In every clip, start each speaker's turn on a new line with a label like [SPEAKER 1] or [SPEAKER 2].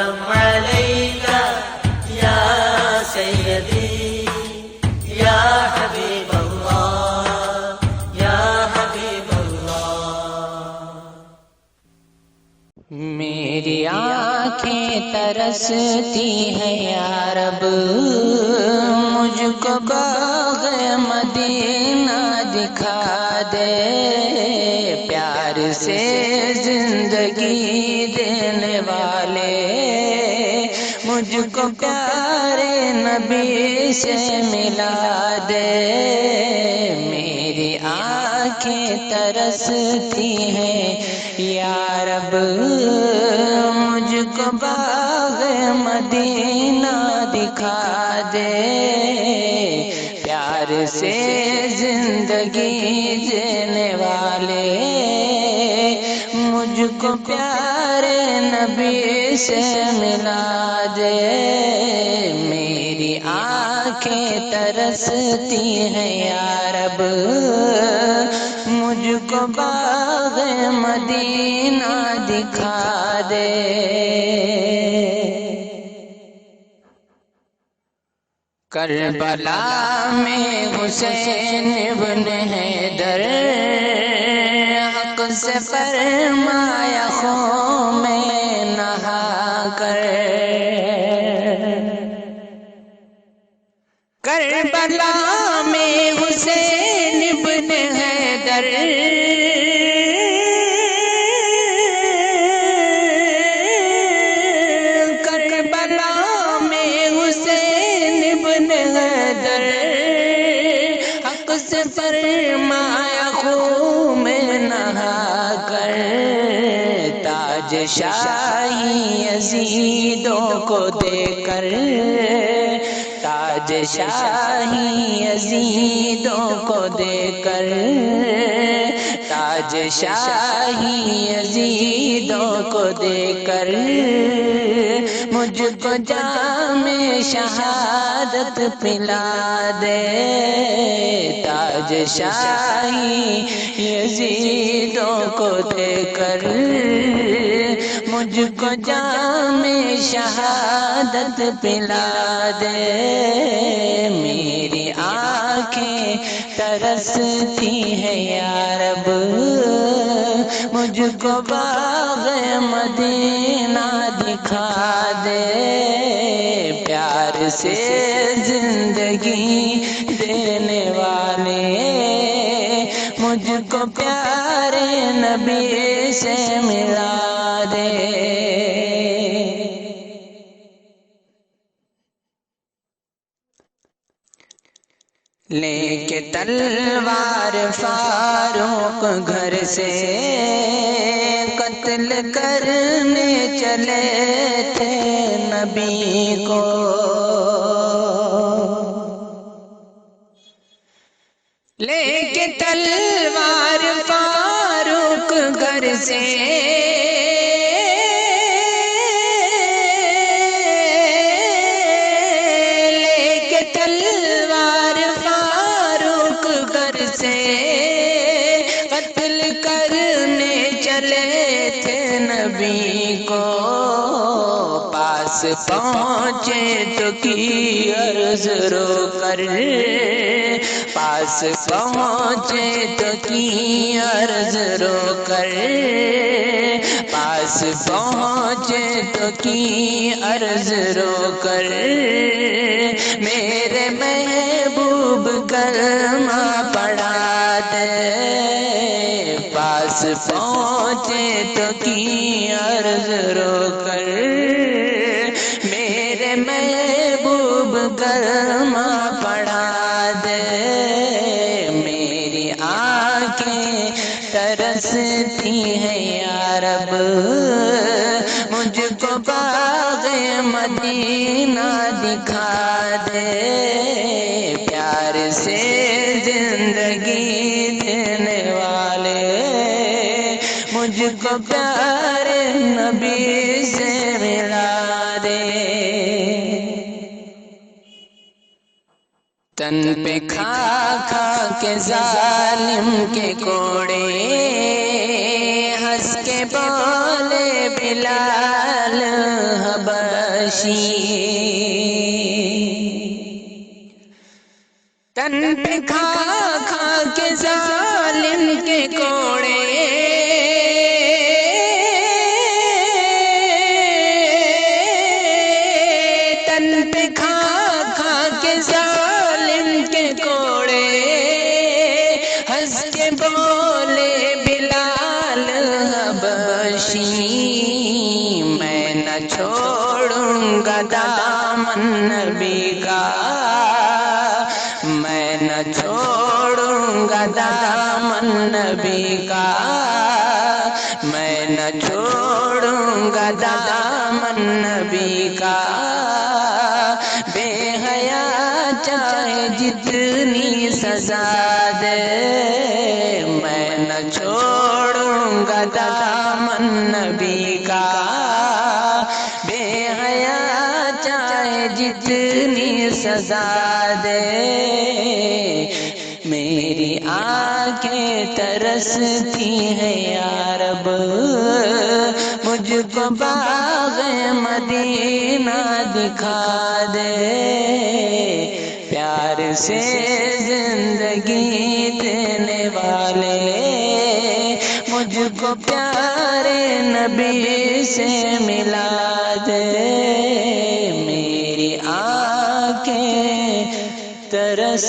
[SPEAKER 1] وسلم علیکہ یا سیدی یا حبیب اللہ یا حبیب اللہ۔
[SPEAKER 2] میری آنکھیں ترستی ہیں یا رب، مجھ کو باغ مدینہ دکھا دے، پیار سے زندگی دینے والے مجھ کو پیارے نبی سے ملا دے۔ میری آنکھیں ترستی ہیں یا رب، مجھ کو باغ مدینہ دکھا دے، پیار سے زندگی جینے والے مجھ کو پیارے نبی سے ملا دے۔ میری آنکھیں ترستی ہیں یا رب، مجھ کو باغ مدینہ دکھا دے۔ کربلا میں حسین ابن حیدر، حق سے فرمایا خون میں نہا کر، کربلا میں حسین ابن حیدر، کربلا میں حسین ابن حیدر، حق سے فرمایا خون میں نہا کر، تاج شاہی یزیدوں کو دے کر، تاج شاہی یزیدوں کو دے کر، تاج شاہی یزیدوں کو دے کر، مجھ کو جام شہادت پلا دے، تاج شاہی یزیدوں کو دے کر، مجھ کو جام شہادت پلا دے۔ میری آنکھیں ترستی ہیں یا رب، مجھ کو باغ مدینہ دکھا دے، پیار سے زندگی دینے والے مجھ کو پیارے نبی سے ملا دے۔ لے کے تلوار فاروق گھر سے قتل کرنے چلے تھے نبی کو، لے کے تلوار فاروق گھر سے قتل کرنے چلے تھے نبی کو، پاس پہنچے تو کی عرض رو کر، پاس پہنچے تو کی عرض رو کر، پاس پہنچے تو کی عرض رو کر، میرے محبوب کلمہ پڑھا دے، پاس پہنچے تو کی عرض رو کر، میرے محبوب کلمہ پڑھا دے۔ میری آنکھیں ترستی ہیں یا رب، مجھ کو باغ مدینہ دکھا دے، پیار سے زندگی دینے والے مجھ کو پیارے نبی سے ملا دے۔ تن پہ کھا کھا کے ظالم کے کوڑے، ہنس کے بولے بلال حبشی بخشی، تن پہ کھا کھا کے ظالم کے کوڑے، تن پہ کھا کھا کے ظالم کے کوڑے، ہنس کے بولے بلال حبشی، میں نہ چھوڑوں گا دامن نبی کا، میں نہ چھوڑوں گا دامن نبی کا، میں نہ چھوڑوں گا دامن نبی کا، بے حیا چاہے جتنی سزا دے، میں نہ چھوڑوں گا دامن نبی کا، بے حیا چاہے جتنی سزا دے، میری آنکھیں ترستی ہیں یا رب، مجھ کو باغ مدینہ دکھا دے، پیار سے زندگی دینے والے مجھ کو پیارے نبی سے ملا دے، میری آنکھیں ترس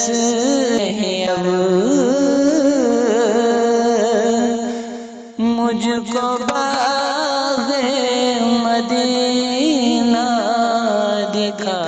[SPEAKER 2] ہیں اب، مجھ کو باغ مدینہ دکھا